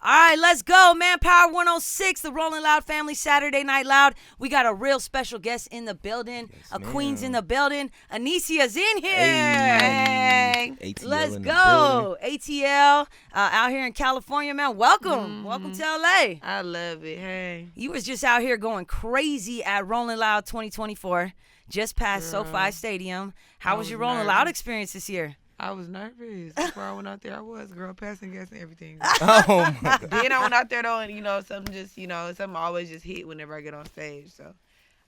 All right, let's go. Manpower 106, the Rolling Loud family, Saturday Night Loud. We got a real special guest in the building. Queen's in the building. Anicia's in here. Hey. ATL Let's in go. ATL out here in California, man. Welcome. Welcome to LA. I love it. Hey. You was just out here going crazy at Rolling Loud 2024, just past SoFi Stadium. How was your Rolling Loud experience this year? I was nervous. Before I went out there, I was, girl, passing gas and everything. Oh, my God. Then I went out there, though, and, something always just hit whenever I get on stage. So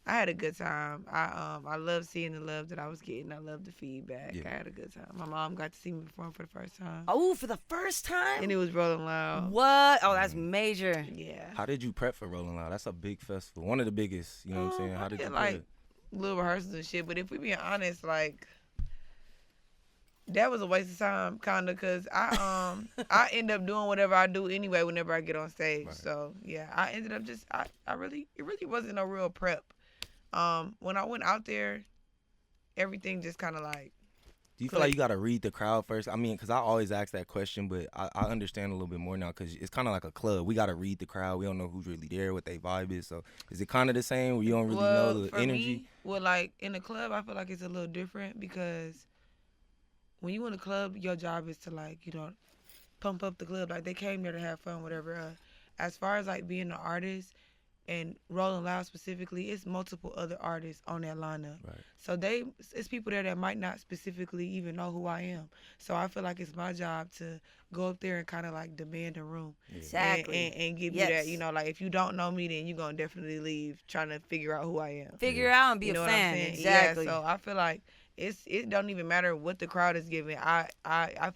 I had a good time. I love seeing the love that I was getting. I love the feedback. Yeah. I had a good time. My mom got to see me perform for the first time. Oh, for the first time? And it was Rolling Loud. What? Oh, that's major. Yeah. How did you prep for Rolling Loud? That's a big festival. One of the biggest, you know what I'm saying? How did you prep? Little rehearsals and shit. But if we being honest, that was a waste of time, kind of, because I end up doing whatever I do anyway whenever I get on stage. Right. So, yeah, I ended up it really wasn't no real prep. When I went out there, everything just kind of Do you feel like you got to read the crowd first? I mean, because I always ask that question, but I understand a little bit more now because it's kind of like a club. We got to read the crowd. We don't know who's really there, what their vibe is. So is it kind of the same where you don't really know the energy? In the club, I feel like it's a little different because when you in a club, your job is to pump up the club. Like they came there to have fun, whatever. As far as being an artist and Rolling Loud specifically, it's multiple other artists on that lineup. Right. So it's people there that might not specifically even know who I am. So I feel like it's my job to go up there and kind of demand a room. Exactly. And give you that, if you don't know me, then you're going to definitely leave trying to figure out who I am. Figure out and be a fan. Exactly. Yeah, so I feel like it don't even matter what the crowd is giving. I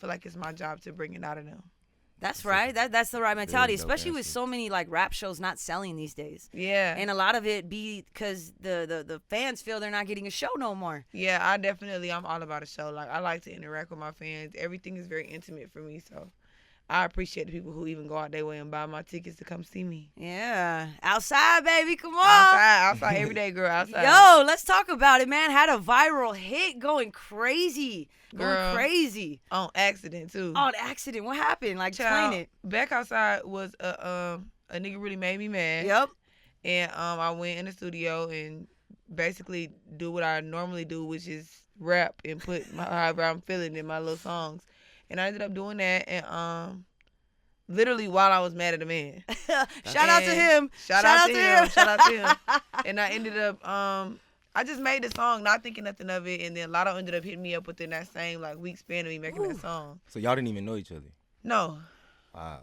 feel like it's my job to bring it out of them. That's right. That's the right mentality, especially with so many rap shows not selling these days. Yeah. And a lot of it be because the fans feel they're not getting a show no more. Yeah, I'm all about a show. I like to interact with my fans. Everything is very intimate for me, so I appreciate the people who even go out their way and buy my tickets to come see me. Yeah. Outside, baby. Come on. Outside every day, girl. Outside. Yo, let's talk about it, man. Had a viral hit going crazy. Going crazy. On accident, too. On accident. What happened? Explain it. Back Outside was a nigga really made me mad. Yep. And I went in the studio and basically do what I normally do, which is rap and put however I'm feeling in my little songs. And I ended up doing that, and literally while I was mad at the man. Shout out to him. Shout out to him. And I ended up, I just made the song not thinking nothing of it, and then Lotto ended up hitting me up within that same week span of me making that song. So y'all didn't even know each other? No. Wow.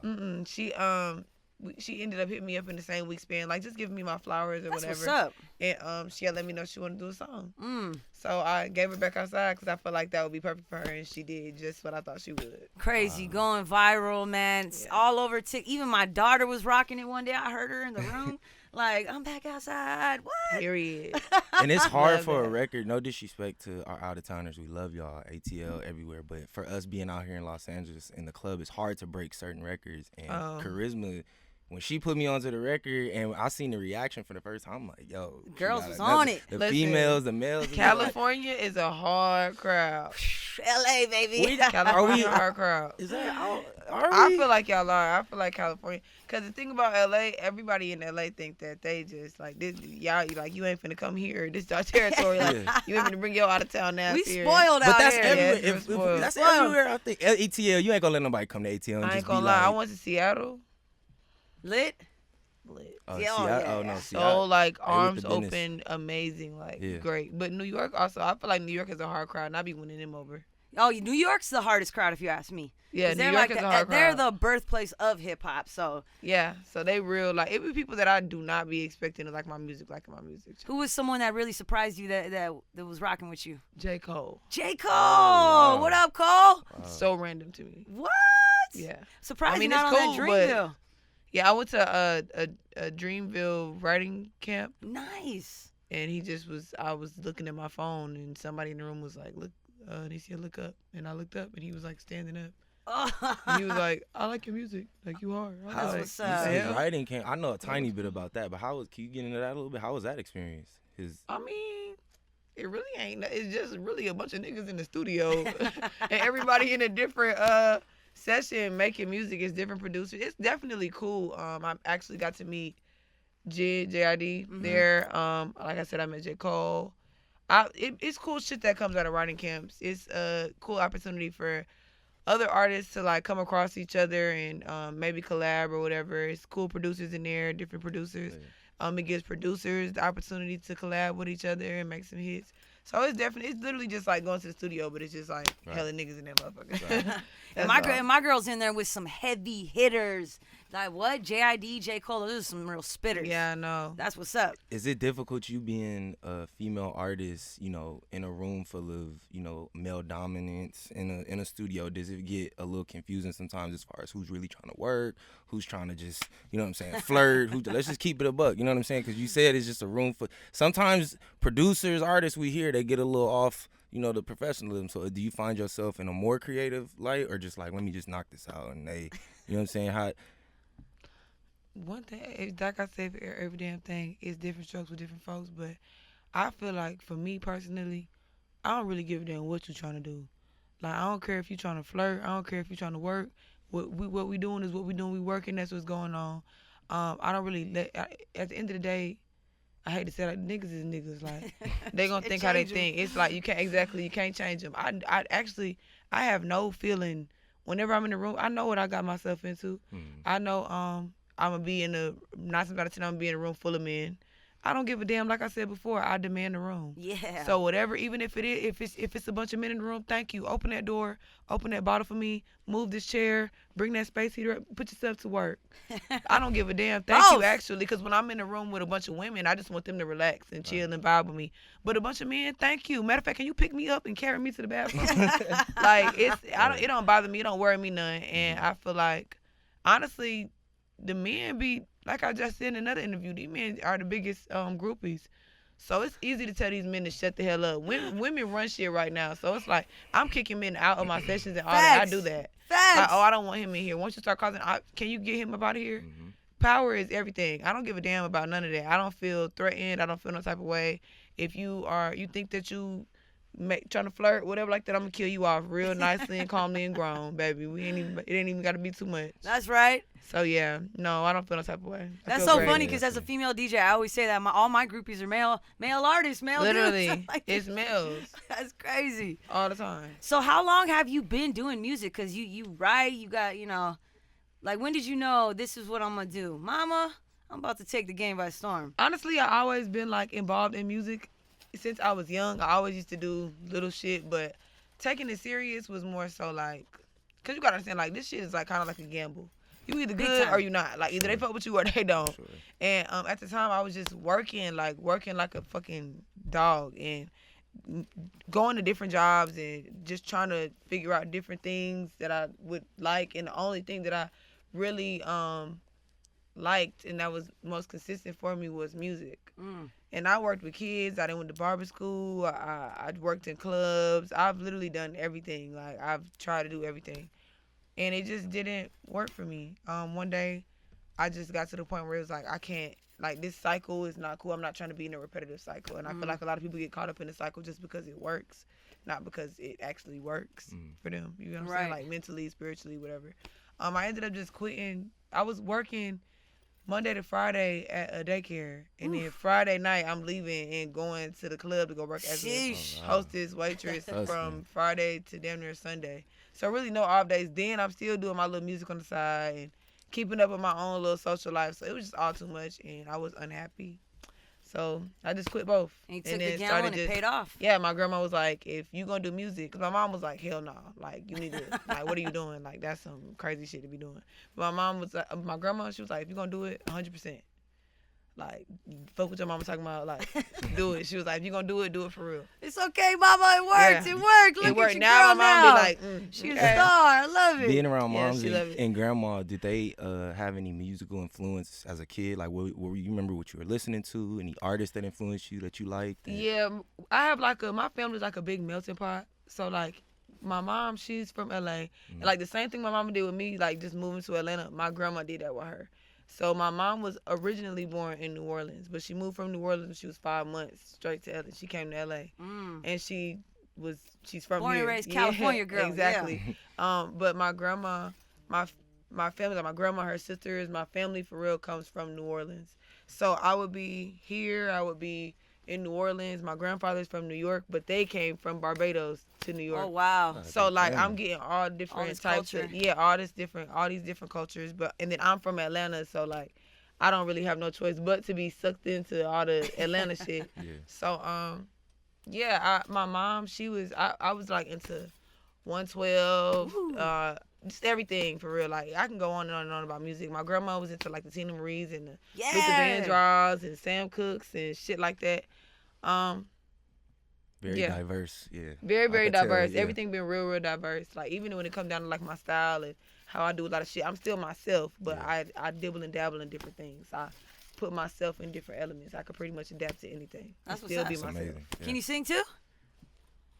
She ended up hitting me up in the same week span, just giving me my flowers or whatever. What's up? And she had let me know she wanted to do a song. So I gave her Back Outside because I felt like that would be perfect for her, and she did just what I thought she would. Crazy, going viral, man. It's all over TikTok. Even my daughter was rocking it one day. I heard her in the room. I'm back outside. What? Period. And it's hard for a record. No disrespect to our out-of-towners. We love y'all, ATL, everywhere. But for us being out here in Los Angeles in the club, it's hard to break certain records. And Carisma, when she put me onto the record and I seen the reaction for the first time, I'm like, yo. Girls was on it. The females, the males. California is a hard crowd. LA, baby. California a hard crowd. Is that I feel like y'all are. I feel like California. Because the thing about LA, everybody in LA think that they just this, y'all, you ain't finna come here. This is our territory. You ain't finna bring your out of town ass here. We spoiled out that's here. Everywhere. That's everywhere. I think ATL, you ain't gonna let nobody come to ATL and I just ain't gonna be lie. I went to Seattle. Lit. Oh, yeah. No, so arms open, amazing, great. But New York also, I feel like New York is a hard crowd, and I be winning them over. Oh, New York's the hardest crowd if you ask me. Yeah, New York is a hard crowd. They're the birthplace of hip hop, so. Yeah, so they real it be people that I do not be expecting to like my music. Who was someone that really surprised you that was rocking with you? J. Cole. J. Cole. Wow. What up, Cole? Wow. So random to me. What? Yeah. Surprised you not on that Dreamville. Yeah, I went to a Dreamville writing camp. Nice. And I was looking at my phone, and somebody in the room was like, look, Anycia, look up. And I looked up, and he was standing up. And he was like, I like your music. You are. That's what's up. His writing camp. I know a tiny bit about that, but can you get into that a little bit? How was that experience? I mean, it really ain't. It's just really a bunch of niggas in the studio, and everybody in a different session making music is different producers. It's definitely cool. I actually got to meet JID there. Like I said, I met J. Cole. It's cool shit that comes out of writing camps. It's a cool opportunity for other artists to like come across each other and maybe collab or whatever. It's cool producers in there, different producers. It gives producers the opportunity to collab with each other and make some hits. So it's literally just like going to the studio, but it's just like hella niggas in that motherfucker. And my girl's in there with some heavy hitters. Like what? JID, J. Cole, those are some real spitters. Yeah, I know. That's what's up. Is it difficult you being a female artist, you know, in a room full of, you know, male dominance in a studio? Does it get a little confusing sometimes as far as who's really trying to work, who's trying to just, you know what I'm saying, flirt, let's just keep it a buck, you know what I'm saying? Because you said it's just a room for, sometimes producers, artists we hear, they get a little off, you know, the professionalism. So do you find yourself in a more creative light or just like, let me just knock this out and they, you know what I'm saying, how... One thing, like I said, for every damn thing, it's different strokes with different folks. But I feel like for me personally, I don't really give a damn what you trying to do. Like I don't care if you trying to flirt. I don't care if you trying to work. What we doing is what we doing. We working. That's what's going on. I don't really at the end of the day, I hate to say like niggas is niggas. Like they gonna think how they think. It's like you can't change them. I have no feeling whenever I'm in the room. I know what I got myself into. I know I'm gonna be in a 9 times out of 10 I'm gonna be in a room full of men. I don't give a damn. Like I said before, I demand the room. Yeah. So whatever, even if it's a bunch of men in the room, thank you. Open that door, open that bottle for me, move this chair, bring that space heater up, put yourself to work. I don't give a damn. Thank you actually, because when I'm in a room with a bunch of women, I just want them to relax and chill and vibe with me. But a bunch of men, thank you. Matter of fact, can you pick me up and carry me to the bathroom? Like it don't bother me. It don't worry me none. And I feel like honestly, the men be, like I just said in another interview, these men are the biggest groupies. So it's easy to tell these men to shut the hell up. Women run shit right now. So it's like, I'm kicking men out of my sessions and all that. I do that. Facts. Like, I don't want him in here. Once you start causing, can you get him up out of here? Power is everything. I don't give a damn about none of that. I don't feel threatened. I don't feel no type of way. If you think that you trying to flirt, whatever like that, I'm gonna kill you off real nicely and calmly and grown, baby. It ain't even gotta be too much. That's right. So yeah, no, I don't feel no type of way. That's so funny because as a female DJ, I always say that all my groupies are male artists, male literally dudes. Like, it's males. That's crazy. All the time. So how long have you been doing music? Because you write, you got, you know, like when did you know this is what I'm gonna do? Mama, I'm about to take the game by storm. Honestly, I always been like involved in music. Since I was young, I always used to do little shit, but taking it serious was more so like, cause you gotta understand, like this shit is like kind of like a gamble. You either good or you not. Like either they fuck with you or they don't. Sure. And at the time I was just working like a fucking dog and going to different jobs and just trying to figure out different things that I would like. And the only thing that I really liked and that was most consistent for me was music. And I worked with kids. I done went to barber school. I worked in clubs. I've literally done everything. Like I've tried to do everything. And it just didn't work for me. One day, I just got to the point where it was like, I can't, like this cycle is not cool. I'm not trying to be in a repetitive cycle. And I feel like a lot of people get caught up in the cycle just because it works, not because it actually works for them. You know what I'm saying? Like mentally, spiritually, whatever. I ended up just quitting. I was working Monday to Friday at a daycare. And then Friday night, I'm leaving and going to the club to go work as a hostess, waitress from Friday to damn near Sunday. So really no off days. Then I'm still doing my little music on the side and keeping up with my own little social life. So it was just all too much and I was unhappy. So I just quit both. And you took the gamble and it paid off. Yeah, my grandma was like, if you gonna do music, because my mom was like, hell no. Like, you need to, like, what are you doing? Like, that's some crazy shit to be doing. But my grandma, she was like, if you gonna do it, 100%. Like, fuck what your mama talking about. Like, do it. She was like, if you gonna do it for real. It's okay, mama. It worked. Yeah. It worked. Look it worked. At your now girl my mom be like, she's a star. I love it. Being around moms and grandma, did they have any musical influence as a kid? Like, what you remember what you were listening to? Any artists that influenced you that you liked? Yeah, I have like my family's like a big melting pot. So like, my mom, she's from LA. And like the same thing my mama did with me, like just moving to Atlanta, my grandma did that with her. So my mom was originally born in New Orleans, but she moved from New Orleans when she was 5 months straight to LA. She came to LA. And she she's from Born here. and raised California girl. Exactly. But my grandma, my family, like my grandma, her sisters, my family for real comes from New Orleans. So I would be here, I would be in New Orleans. My grandfather's from New York, but they came from Barbados to New York. Oh wow. So like I'm getting all different types culture. of all these different cultures. And then I'm from Atlanta, so like I don't really have no choice but to be sucked into all the Atlanta shit. Yeah. So my mom, I was like into 112, just everything for real. Like I can go on and on about music. My grandma was into like the Tina Marie's and the Luther Vandross and Sam Cooks and shit like that. Very diverse, yeah. Very, very diverse. Tell, yeah. Everything been real, real diverse. Like even when it comes down to like my style and how I do a lot of shit, I'm still myself, but I dibble and dabble in different things. I put myself in different elements. I could pretty much adapt to anything. That's still be what's myself. amazing. Yeah. Can you sing too?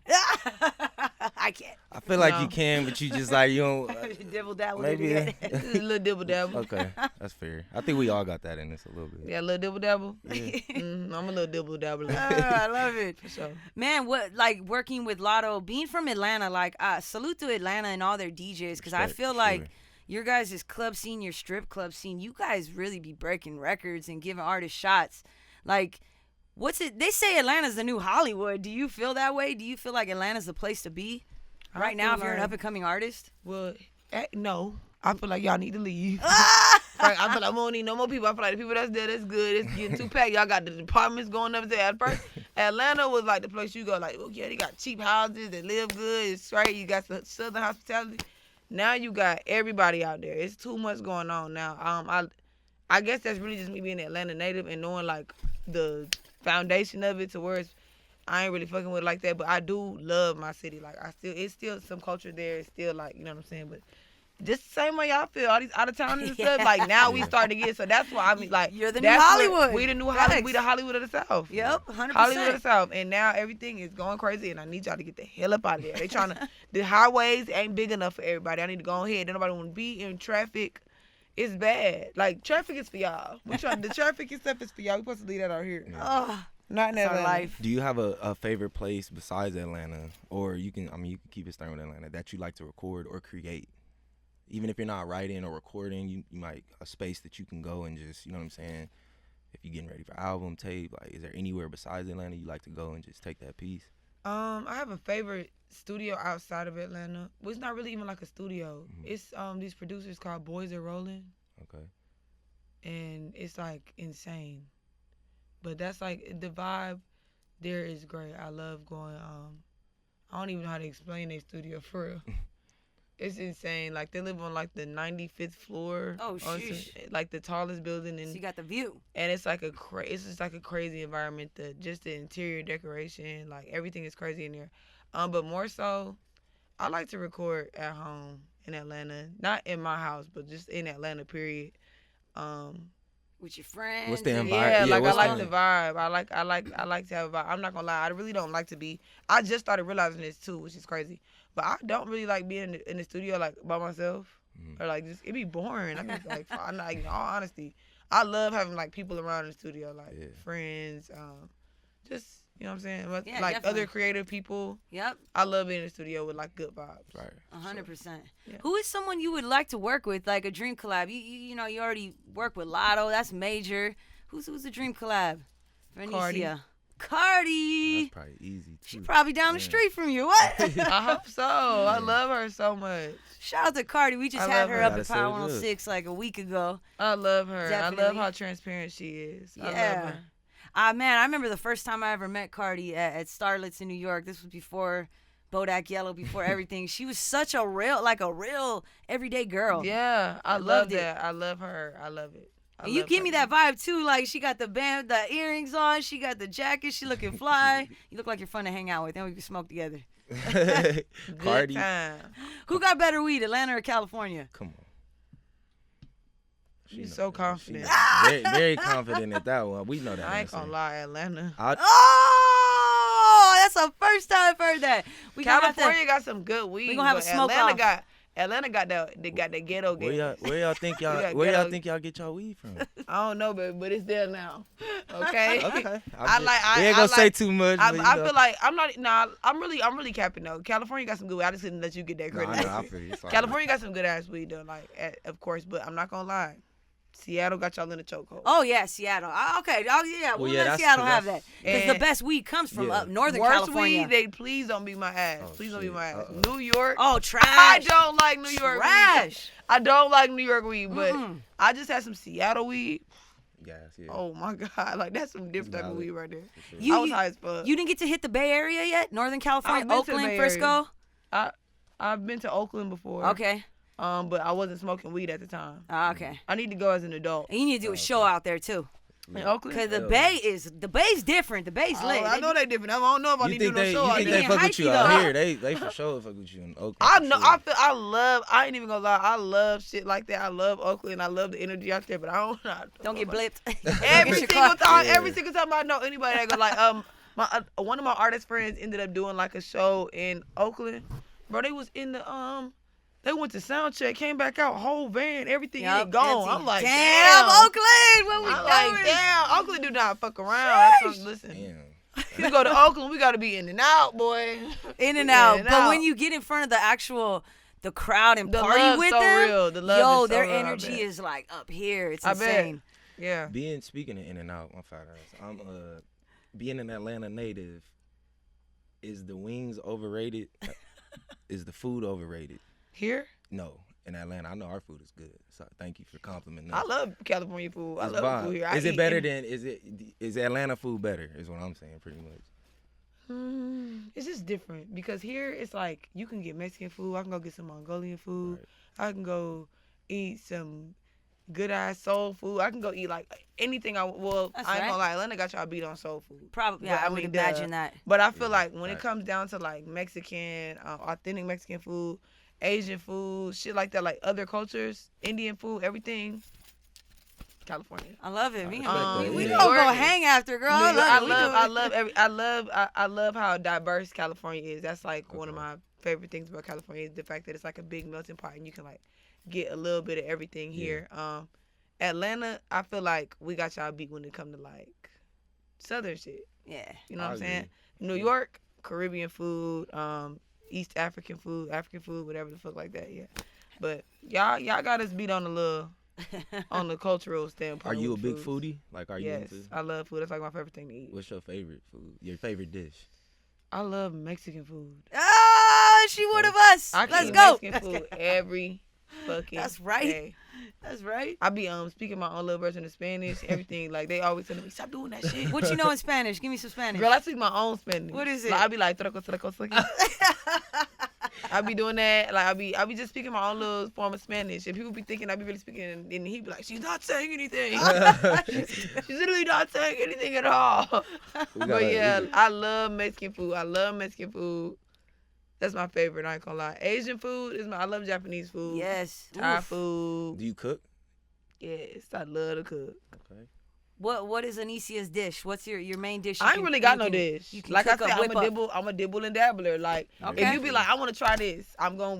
I can't. I feel like you can, but you just like you don't. Dibble dabble. Maybe. Just a little dibble dabble. Okay, that's fair. I think we all got that in us a little bit. Yeah, a little dibble dabble. Yeah. I'm a little dibble dabbler. I love it. For sure. Man, what like working with Lotto, being from Atlanta, like salute to Atlanta and all their DJs, because I feel like your guys' club scene, your strip club scene, you guys really be breaking records and giving artists shots. Like, what's it? They say Atlanta's the new Hollywood. Do you feel that way? Do you feel like Atlanta's the place to be right now if you're an up-and-coming artist? Well, no. I feel like y'all need to leave. Like, I feel like we don't need no more people. I feel like the people that's there, that's good. It's getting too packed. Y'all got the departments going up there. At first, Atlanta was like the place you go. Like, okay, they got cheap houses. They live good. It's straight. You got some Southern hospitality. Now you got everybody out there. It's too much going on now. I guess that's really just me being an Atlanta native and knowing like the foundation of it to where I ain't really fucking with it like that. But I do love my city. Like it's still some culture there. It's still like, you know what I'm saying? But just the same way y'all feel, all these out of towners and stuff. Like now we starting to get, so that's why I mean, like you're the new Hollywood. We the new Hollywood. We the Hollywood of the South. Yep, 100%. Hollywood of the South, and now everything is going crazy, and I need y'all to get the hell up out of there. They trying to the highways ain't big enough for everybody. I need to go ahead. Nobody want to be in traffic. It's bad. Like traffic is for y'all. The traffic and stuff is for y'all. We supposed to leave that out here. Yeah. Oh, not in Atlanta. Life. Do you have a favorite place besides Atlanta, or you can keep it stern with Atlanta, that you like to record or create? Even if you're not writing or recording, you might a space that you can go and just, you know what I'm saying? If you're getting ready for album, tape, like is there anywhere besides Atlanta you like to go and just take that piece? I have a favorite studio outside of Atlanta. Well, it's not really even like a studio. Mm-hmm. It's these producers called Boys Are Rolling. Okay. And it's like insane. But that's like the vibe there is great. I love going I don't even know how to explain their studio for real. It's insane. Like they live on like the 95th floor. Oh shit! Like the tallest building, and so you got the view. And it's like it's just like a crazy environment. Just the interior decoration, like everything is crazy in there. But more so, I like to record at home in Atlanta, not in my house, but just in Atlanta. Period. With your friends. What's the environment? Yeah, like I like the the vibe. I like to have a vibe. I'm not gonna lie, I really don't like to be. I just started realizing this too, which is crazy. But I don't really like being in the studio like by myself, or like just it be boring. I mean, like I'm not, in all honesty, I love having like people around in the studio, like friends, just you know what I'm saying, like definitely. Other creative people. Yep. I love being in the studio with like good vibes. Right. 100%. Yeah. Who is someone you would like to work with, like a dream collab? You know you already work with Lotto. That's major. Who's a dream collab? For Anycia. Cardi. That's probably easy too. She probably down the street from you. What? I hope so. I love her so much. Shout out to Cardi. We just had her up at Power 106 like a week ago. I love her. Definitely. I love how transparent she is. Yeah. I love her. Man, I remember the first time I ever met Cardi at Starlets in New York. This was before Bodak Yellow, before everything. She was such a real everyday girl. Yeah, I love that. I love her. I love it. And you give me that vibe too. Like she got the earrings on, she got the jacket, she looking fly. You look like you're fun to hang out with. Then we can smoke together. Cardi. Good time. Who got better weed, Atlanta or California? Come on. She's so confident. She's very confident at that one. We know that. I ain't gonna lie, Atlanta. Oh, that's the first time I've heard that. California got some good weed. We gonna have a smoke Atlanta off. Atlanta got that. They got that ghetto game. Where y'all think y'all get y'all weed from? I don't know, but it's there now. Okay. Okay. We ain't gonna say too much. I feel like I'm not. Nah, I'm really capping though. California got some good weed. I just didn't let you get that credit. No, I feel you. California got some good ass weed though. Like, of course, but I'm not gonna lie. Seattle got y'all in a chokehold. Oh yeah, Seattle. Okay. Oh yeah. We'll let Seattle have that because the best weed comes from up northern California. Worst weed, please don't be my ass. Please don't be my ass. New York. Oh, trash. I don't like New York weed. I don't like New York weed, but I just had some Seattle weed. Yes, yeah. Oh my God, like that's some different type of weed right there. Sure. I was high as fuck. You didn't get to hit the Bay Area yet? Northern California, Oakland, Frisco. I've been to Oakland before. Okay. But I wasn't smoking weed at the time. Okay. I need to go as an adult. And you need to do a show out there too. In Oakland? Because the Bay's different. The Bay's lit. I know they different. I don't know if I need to do no show out there. You think they fuck with you out here? They for sure fuck with you in Oakland. I know. I ain't even gonna lie. I love shit like that. I love Oakland. I love the energy out there. But I don't get blipped. Every single time I know anybody that go like one of my artist friends ended up doing like a show in Oakland. Bro, they was in the They went to sound check, came back out, whole van, everything ain't gone. I'm like, damn, Oakland, what we doing? Like, damn, Oakland do not fuck around. Listen, we go to Oakland, we got to be in and out, boy. In and out. But when you get in front of the crowd and party with them, real. The love is so their real, energy is like up here. It's insane. Yeah. Speaking of in and out, I'm being an Atlanta native. Is the wings overrated? Is the food overrated? Here? No, in Atlanta. I know our food is good. So thank you for complimenting us. I love California food. I love food here. Is Atlanta food better? Is what I'm saying pretty much. It's just different because here it's like you can get Mexican food. I can go get some Mongolian food. Right. I can go eat some good ass soul food. I can go eat like anything. I ain't gonna lie. Atlanta got y'all beat on soul food. Probably. Yeah, I would imagine that. But I feel like when it comes down to like Mexican, authentic Mexican food, Asian food, shit like that, like other cultures, Indian food, everything. California. I love it. We gonna go hang after, girl. I love how diverse California is. That's like one of my favorite things about California is the fact that it's like a big melting pot and you can like get a little bit of everything here. Atlanta, I feel like we got y'all beat when it come to like southern shit. Yeah. You know what I'm saying? New York, Caribbean food, East African food, whatever the fuck like that, yeah. But y'all got us beat on the cultural standpoint. Are you a big foodie? Like, are you into? Yes, I love food. That's like my favorite thing to eat. What's your favorite food? Your favorite dish? I love Mexican food. She one of us. Let's go. Mexican food every fucking That's right. day. That's right. I be speaking my own little version of Spanish, everything. Like, they always telling me, stop doing that shit. What you know in Spanish? Give me some Spanish. Girl, I speak my own Spanish. What is it? Like, I be like, I be doing that. Like, I be just speaking my own little form of Spanish. And people be thinking I be really speaking. And he be like, she's not saying anything. She's literally not saying anything at all. But yeah, I love Mexican food. That's my favorite. I ain't gonna lie. Asian food I love Japanese food. Yes. Thai food. Do you cook? Yes, I love to cook. Okay. What is Anicia's dish? What's your main dish? I ain't really got no dish. Like I said, I'm a dibble and dabbler. Like if you be like, I want to try this,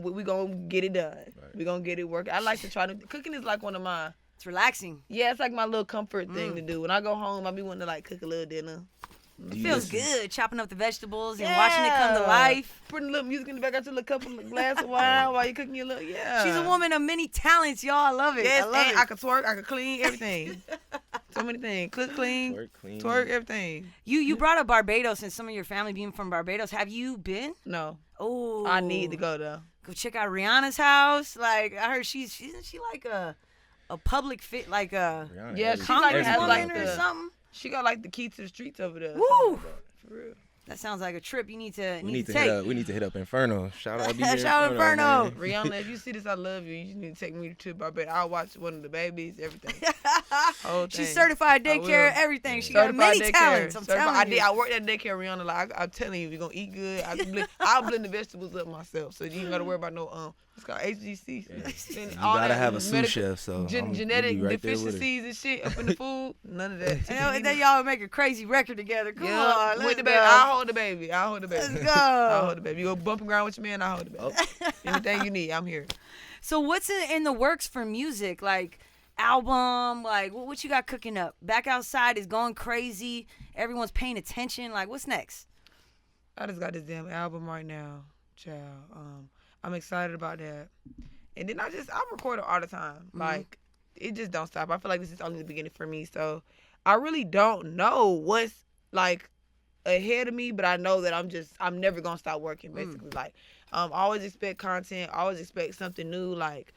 we gonna get it done. Right. We gonna get it working. I like to try cooking is like one of my. It's relaxing. Yeah, it's like my little comfort thing to do. When I go home, I be wanting to like cook a little dinner. It feels good chopping up the vegetables and watching it come to life. Putting a little music in the back, got you a little cup of glass of wine while you cooking your little She's a woman of many talents, y'all. I love it. Yes, I love it. I can twerk, I can clean, everything. So many things. Cook, clean, twerk, everything. You brought up Barbados and some of your family being from Barbados. Have you been? No. Oh. I need to go though. Go check out Rihanna's house. Like I heard isn't she like a public fit like a congresswoman or something? She got like the key to the streets over there. Woo! For real. That sounds like a trip you need to take. We need to hit up Inferno. Shout out Shout out Inferno. Rihanna, if you see this, I love you. You just need to take me to Barbados. I'll watch one of the babies, everything. She's certified daycare, everything. She got many talents. I'm telling you. I worked at daycare, Rihanna. Like I'm telling you, we're gonna eat good. I'll blend the vegetables up myself, so you ain't gotta worry about no It's called HGC. Yeah. You gotta have a sous chef, so genetic deficiencies and shit up in the food. None of that. And then y'all make a crazy record together. Come on, let's go. I'll hold the baby. Let's go. I'll hold the baby. You go bumping ground with your man, I'll hold the baby. Anything you need, I'm here. So what's in the works for music? Like album, like what you got cooking up? Back Outside is going crazy. Everyone's paying attention. Like what's next? I just got this damn album right now, child. I'm excited about that. And then I record it all the time. Mm-hmm. Like, it just don't stop. I feel like this is only the beginning for me. So, I really don't know what's, like, ahead of me. But I know that I'm never going to stop working, basically. Like, always expect content. Always expect something new. Like,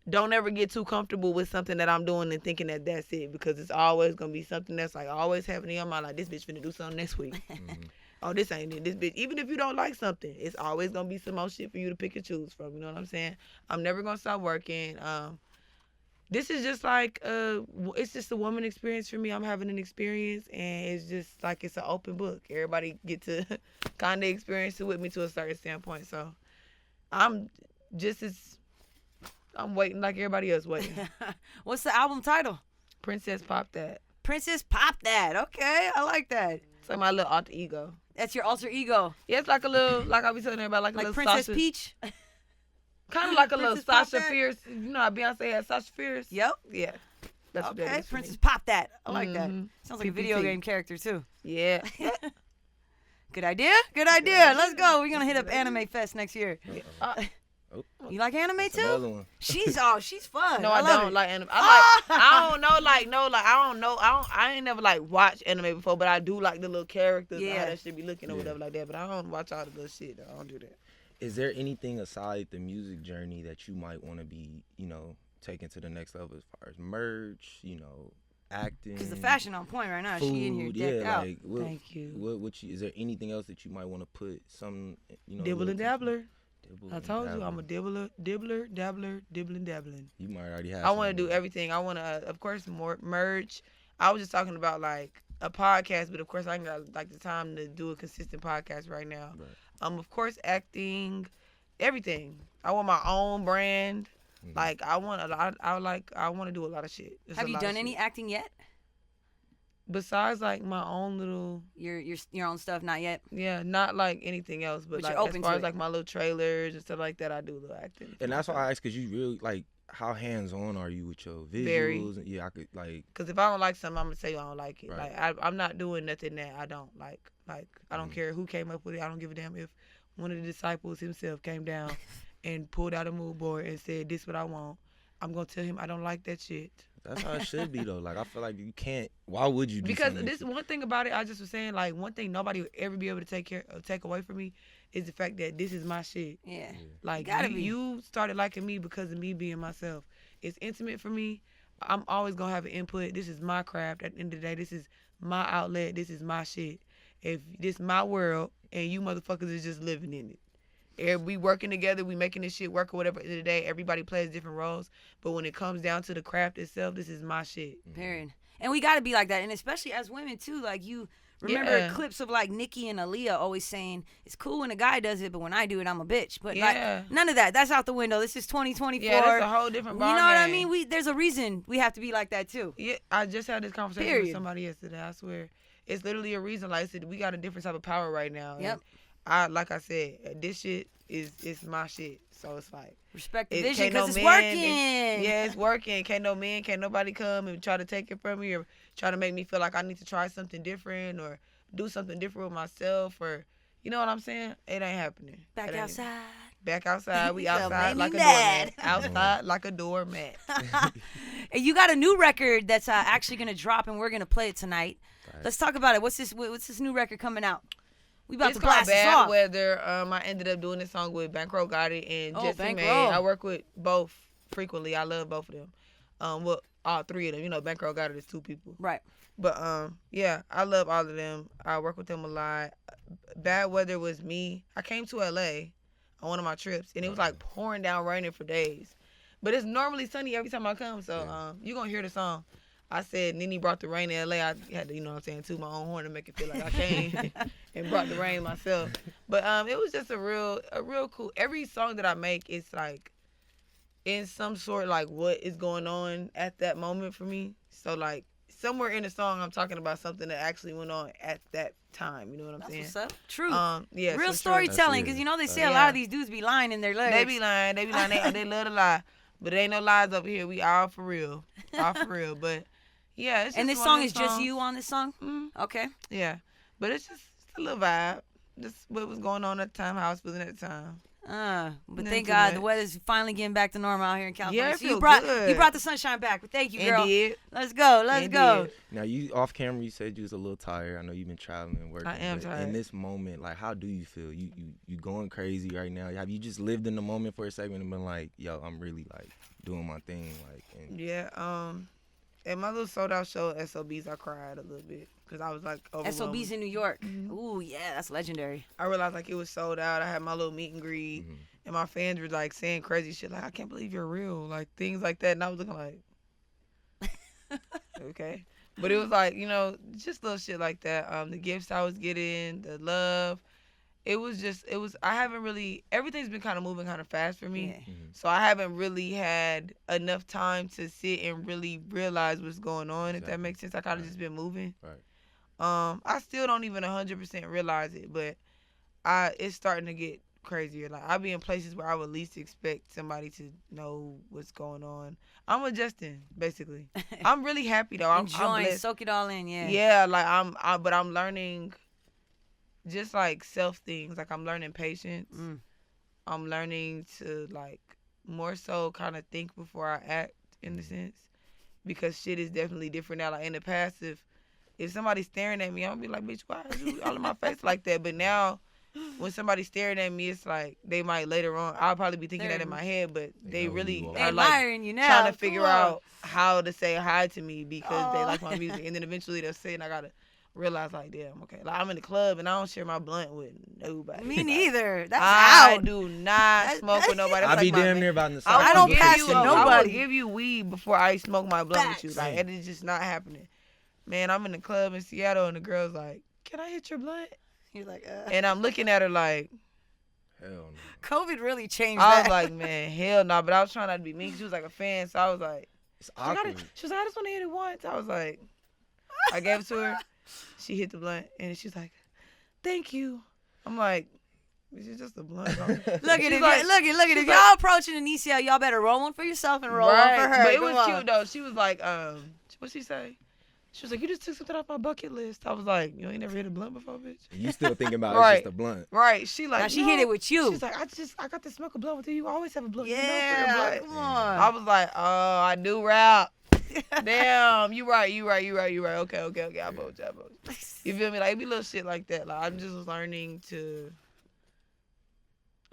don't ever get too comfortable with something that I'm doing and thinking that that's it. Because it's always going to be something that's, like, always happening in your mind. Like, this bitch finna do something next week. Mm-hmm. Oh, this ain't it. This bitch. Even if you don't like something, it's always gonna be some more shit for you to pick and choose from. You know what I'm saying? I'm never gonna stop working. This is just like it's just a woman experience for me. I'm having an experience, and it's just like it's an open book. Everybody get to kind of experience it with me to a certain standpoint. So I'm waiting like everybody else waiting. What's the album title? Princess Pop That. Princess Pop That. Okay, I like that. It's like my little alter ego. That's your alter ego. Yeah, it's like a little, like I be telling everybody, like a little Princess Sasha, Peach. Kind of like a little Sasha Fierce. You know how Beyonce had Sasha Fierce? Yep. Yeah. That's what that is. Princess Pop That. I like that. Sounds like a video game character too. Yeah. Good idea. Good idea. Let's go. We're gonna hit up Anime Fest next year. You like anime too? Another one. She's fun. No, I don't like anime. I don't know. I ain't never like watched anime before, but I do like the little characters and how that should be looking or whatever like that. But I don't watch all the little shit. I don't do that. Is there anything aside the music journey that you might want to be, taking to the next level as far as merch, acting? Because the fashion on point right now. Food, she in here decked out. Like, thank you. Is there anything else that you might want to put some, Dibble and dabbler. I told you I'm a dibbler, dabbler, dibbling, dabbling. You might already have. I want to do everything. I want to, of course, more merch. I was just talking about like a podcast, but of course I ain't got like the time to do a consistent podcast right now. Right. Of course, acting, everything. I want my own brand. Mm-hmm. Like I want a lot. I want to do a lot of shit. Have you done any acting yet? Besides like my own little your own stuff, not yet. Yeah, not like anything else, but like as far as like my little trailers and stuff like that, I do a little acting. And that's why I asked, because you really like, how hands on are you with your visuals? Very. Yeah, I could like. Because if I don't like something, I'm gonna tell you I don't like it. Right. Like I'm not doing nothing that I don't like. Like I don't care who came up with it. I don't give a damn if one of the disciples himself came down and pulled out a mood board and said, "This what I want." I'm gonna tell him I don't like that shit. That's how it should be though. Like I feel like you can't. Why would you do because something? This one thing about it, I just was saying, like, one thing nobody will ever be able to take away from me is the fact that this is my shit. Yeah. Like you started liking me because of me being myself. It's intimate for me. I'm always gonna have an input. This is my craft. At the end of the day, this is my outlet. This is my shit. If this my world and you motherfuckers is just living in it. We working together, we making this shit work or whatever. At the end of the day, everybody plays different roles. But when it comes down to the craft itself, this is my shit. Period. And we got to be like that. And especially as women, too. Like, you remember clips of, like, Nicki and Aaliyah always saying, it's cool when a guy does it, but when I do it, I'm a bitch. But, like, none of that. That's out the window. This is 2024. Yeah, that's a whole different ballgame. You know what I mean? There's a reason we have to be like that, too. Yeah, I just had this conversation with somebody yesterday. I swear. It's literally a reason. Like I said, we got a different type of power right now. Yep. And like I said, this shit is my shit. So it's like respect the vision because it's working. It's working. Can't nobody come and try to take it from me or try to make me feel like I need to try something different or do something different with myself or you know what I'm saying? It ain't happening. Back outside. We outside like a doormat. Outside like a doormat. You got a new record that's actually gonna drop and we're gonna play it tonight. Right. Let's talk about it. What's this new record coming out? We about to blast this off. Bad Weather. I ended up doing this song with Bankroll Gotti and Jesse May. I work with both frequently. I love both of them. Well, all three of them. You know, Bankroll Gotti is two people. Right. But yeah, I love all of them. I work with them a lot. Bad Weather was me. I came to LA on one of my trips and it was like pouring down raining for days. But it's normally sunny every time I come, so you're gonna hear the song. I said Nene brought the rain to LA. I had to, you know what I'm saying, toot my own horn to make it feel like I came and brought the rain myself. But it was just a real cool. Every song that I make, it's like in some sort, like, what is going on at that moment for me. So, like, somewhere in the song, I'm talking about something that actually went on at that time. You know what I'm saying? What's up? Truth. Yeah. Real storytelling, because, you know, they say a lot of these dudes be lying in their lyrics. They be lying. They love to lie. But it ain't no lies over here. We all for real. All for real. But, yeah. It's just and this song is just you on this song? Mm-hmm. Okay. Yeah. But it's just a little vibe. Just what was going on at the time, how I was feeling at the time. But thank God the weather's finally getting back to normal out here in California. Yeah, so you brought the sunshine back. But thank you, girl. Indeed. Let's go. Let's go. Now, you off camera, you said you was a little tired. I know you've been traveling and working. I am tired. In this moment, like, how do you feel? You going crazy right now? Have you just lived in the moment for a second and been like, yo, I'm really, like, doing my thing? Yeah, at my little sold out show at SOBs, I cried a little bit because I was like overwhelmed. SOBs in New York. Mm-hmm. Ooh, yeah, that's legendary. I realized like it was sold out. I had my little meet and greet, and my fans were like saying crazy shit like, I can't believe you're real, like things like that. And I was looking like, okay. But it was like, you know, just little shit like that. The gifts I was getting, the love. I haven't really, everything's been kind of moving kind of fast for me. Yeah. So I haven't really had enough time to sit and really realize what's going on, if that makes sense. I kind of just been moving. Right. I still don't even 100% realize it, but it's starting to get crazier. Like, I be in places where I would least expect somebody to know what's going on. I'm adjusting, basically. I'm really happy, though. I'm blessed. Soak it all in, yeah. Yeah, like, but I'm learning just like self things. Like, I'm learning patience. I'm learning to like more so kind of think before I act, in a sense, because shit is definitely different now. Like, in the past, if somebody's staring at me, I'll be like, bitch, why are you all in my face like that? But now, when somebody's staring at me, it's like they might later on, I'll probably be thinking that in my head, but they really are like admiring you now. trying to figure out how to say hi to me because they like my music. And then eventually they'll say, and I gotta realize, like, damn, okay. Like, I'm in the club and I don't share my blunt with nobody. Me neither. That's I out. do not smoke with nobody. I be damn near about in the side. I don't pass with I nobody. will give you weed before I smoke my blunt Facts. with you. Like, it is just not happening. Man, I'm in the club in Seattle and the girl's like, can I hit your blunt? You're like, And I'm looking at her like, hell no. COVID really changed I that. was like, man, hell no. But I was trying not to be mean. She was like a fan, so I was like, it's awkward. she was like, I just want to hit it once. I was like, I gave it to her. She hit the blunt, and she's like, thank you. I'm like, this is just a blunt. Look at it. Look at it. If y'all approaching Anycia, y'all better roll one for yourself and roll one for her. But it was cute, though. She was like, what'd she say? She was like, you just took something off my bucket list. I was like, you ain't never hit a blunt before, bitch? You still thinking about Right. it's just a blunt. Right. She like, now she hit it with you. She's like, I got to smoke a blunt with you. You always have a blunt. Yeah, come on. I was like, oh, I do rap. Damn, you right. Okay. I vote you. You feel me? Like, it be little shit like that. Like, I'm just learning to,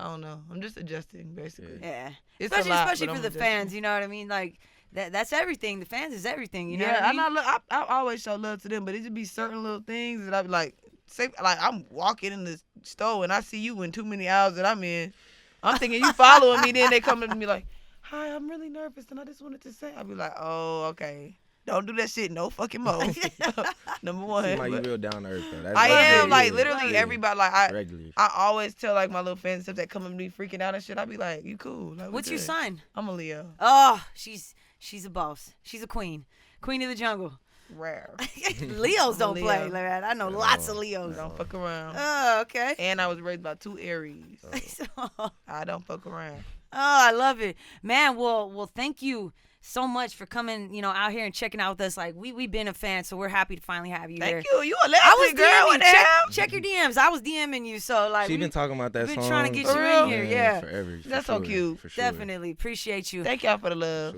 I don't know. I'm just adjusting, basically. Yeah. It's Especially for the fans, you know what I mean? Like, that's everything. The fans is everything, you know what I mean? I always show love to them, but it just be certain little things that I be like, say, like, I'm walking in the store and I see you in too many hours that I'm in. I'm thinking you following me, then they come up to me like, hi, I'm really nervous and I just wanted to say. I be like, oh, okay. Don't do that shit no fucking more. Number one. Seem like you real down to earth though. That's I am, like, yeah. literally Yeah. everybody, like, I I always tell, like, my little fans and stuff that come up to me freaking out and shit. I be like, you cool. Like, What's your sign? I'm a Leo. Oh, she's a boss. She's a queen. Queen of the jungle. Rare. Leos don't Leo. play like that. I know lots of Leos. Don't fuck around. Oh, okay. And I was raised by 2 Aries. I don't fuck around. Oh, I love it. Man, well, thank you so much for coming, out here and checking out with us. Like, we been a fan, so we're happy to finally have you here. Thank you. You a legend, girl. What the hell? Check your DMs. I was DMing you, so like she been talking about that we've song. been trying to get you in here, yeah. Forever. That's so cute. For sure. Definitely appreciate you. Thank y'all for the love.